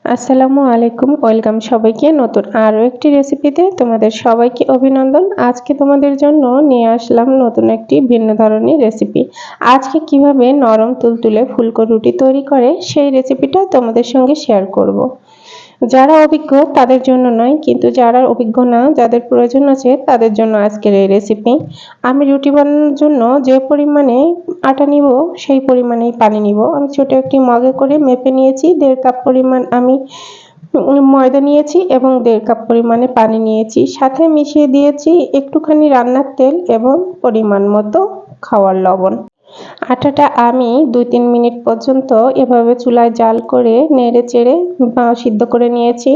আসসালামু আলাইকুম, ওয়েলকাম সবাইকে নতুন আরও একটি রেসিপিতে তোমাদের সবাইকে অভিনন্দন। আজকে তোমাদের জন্য নিয়ে আসলাম নতুন একটি ভিন্ন ধরনের রেসিপি। আজকে কিভাবে নরম তুলতুলে ফুলকো রুটি তৈরি করে সেই রেসিপিটা তোমাদের সঙ্গে শেয়ার করব। যারা অভিজ্ঞ তাদের জন্য নয়, কিন্তু যারা অভিজ্ঞ না, যাদের প্রয়োজন আছে তাদের জন্য আজকের এই রেসিপি। আমি রুটি বানানোর জন্য যে পরিমাণে আটা নিব সেই পরিমাণেই পানি নিব। আমি ছোট একটি মগে করে মেপে নিয়েছি। 1.5 কাপ পরিমাণ আমি ময়দা নিয়েছি এবং 1.5 কাপ পরিমাণে পানি নিয়েছি। সাথে মিশিয়ে দিয়েছি একটুখানি রান্নার তেল এবং পরিমাণ মতো খাওয়ার লবণ। আটাটা আমি 2-3 মিনিট পর্যন্ত এভাবে চুলায় জাল করে নেড়ে চেড়ে সিদ্ধ করে নিয়েছি।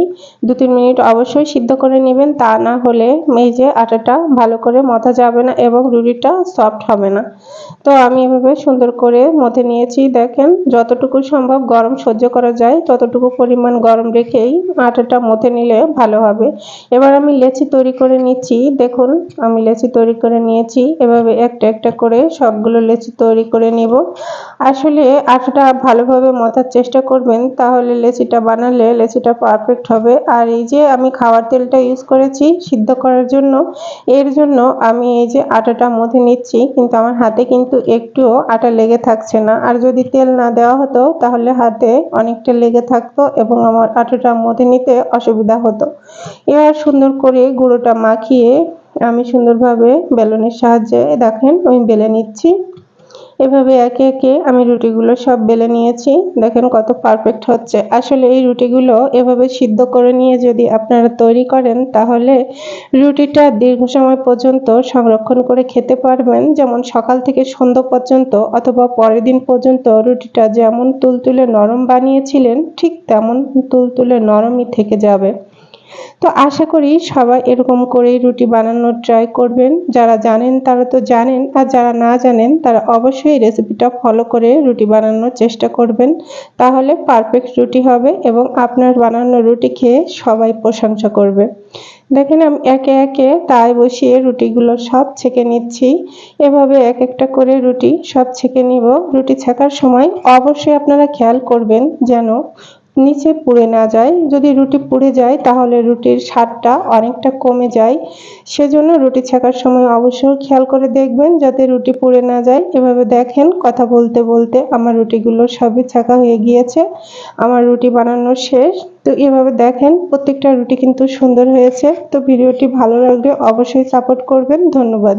2-3 মিনিট অবশ্যই সিদ্ধ করে নেবেন, তা না হলে এই যে আটাটা ভালো করে মথা যাবে না এবং রুটিটা সফট হবে না। তো আমি এভাবে সুন্দর করে মথে নিয়েছি। দেখেন, যতটুকু সম্ভব গরম সহ্য করা যায় ততটুকু পরিমাণ গরম রেখেই আটাটা মথে নিলে ভালো হবে। এবার আমি লেচি তৈরি করে নিচ্ছি। দেখুন, আমি লেচি তৈরি করে নিয়েছি। এভাবে একটা একটা করে সবগুলো লেচি তৈরি করে নেব। আসলে আটাটা ভালোভাবে মথার চেষ্টা করবেন, তাহলে লেচিটা বানালে লেচিটা পারফেক্ট হবে। আর এই যে আমি খাওয়ার তেলটা ইউজ করেছি সিদ্ধ করার জন্য, এর জন্য আমি এই যে আটাটা মথে নিচ্ছি, কিন্তু আমার হাতে কিন্তু একটুও আটা লেগে থাকছে না। আর যদি তেল না দেওয়া হতো তাহলে হাতে অনেকটা লেগে থাকতো এবং আমার আটাটা মথে নিতে অসুবিধা হতো। এবার সুন্দর করে গুঁড়োটা মাখিয়ে আমি সুন্দরভাবে বেলনের সাহায্যে দেখেন আমি বেলে নিচ্ছি। এভাবে একে একে আমি রুটিগুলো সব বেলে নিয়েছি। দেখেন কত পারফেক্ট হচ্ছে। আসলে এই রুটিগুলো এভাবে সিদ্ধ করে নিয়ে যদি আপনারা তৈরি করেন, তাহলে রুটিটা দীর্ঘ সময় পর্যন্ত সংরক্ষণ করে খেতে পারবেন। যেমন সকাল থেকে সন্ধ্যা পর্যন্ত অথবা পরের দিন পর্যন্ত রুটিটা যেমন তুলতুলে নরম বানিয়েছিলেন ঠিক তেমন তুলতুলে নরমই থেকে যাবে। তো আশা করি সবাই এরকম করেই রুটি বানানোর ট্রাই করবেন। যারা জানেন তারা তো জানেন, আর যারা না জানেন তারা অবশ্যই এই রেসিপিটা ফলো করে রুটি বানানোর চেষ্টা করবেন। তাহলে পারফেক্ট রুটি হবে এবং আপনার বানানো রুটি খেয়ে সবাই প্রশংসা করবে। দেখেন, আমি একে একে তাই বসিয়ে রুটিগুলো সব ছেঁকে নিচ্ছি। এভাবে এক একটা করে রুটি সব ছেঁকে নিব। রুটি ছেঁকার সময় অবশ্যই আপনারা খেয়াল করবেন যেন নিচে পুড়ে না যায়। যদি রুটি পুড়ে যায় তাহলে রুটির স্বাদটা অনেকটা কমে যায়। সেজন্য রুটি ছেঁকার সময় অবশ্যই খেয়াল করে দেখবেন যাতে রুটি পুড়ে না যায়। এভাবে দেখেন, কথা বলতে বলতে আমার রুটিগুলো সবই ছেঁকা হয়ে গিয়েছে। আমার রুটি বানানো শেষ। তো এভাবে দেখেন, প্রত্যেকটা রুটি কিন্তু সুন্দর হয়েছে। তো ভিডিওটি ভালো লাগলে অবশ্যই সাপোর্ট করবেন। ধন্যবাদ।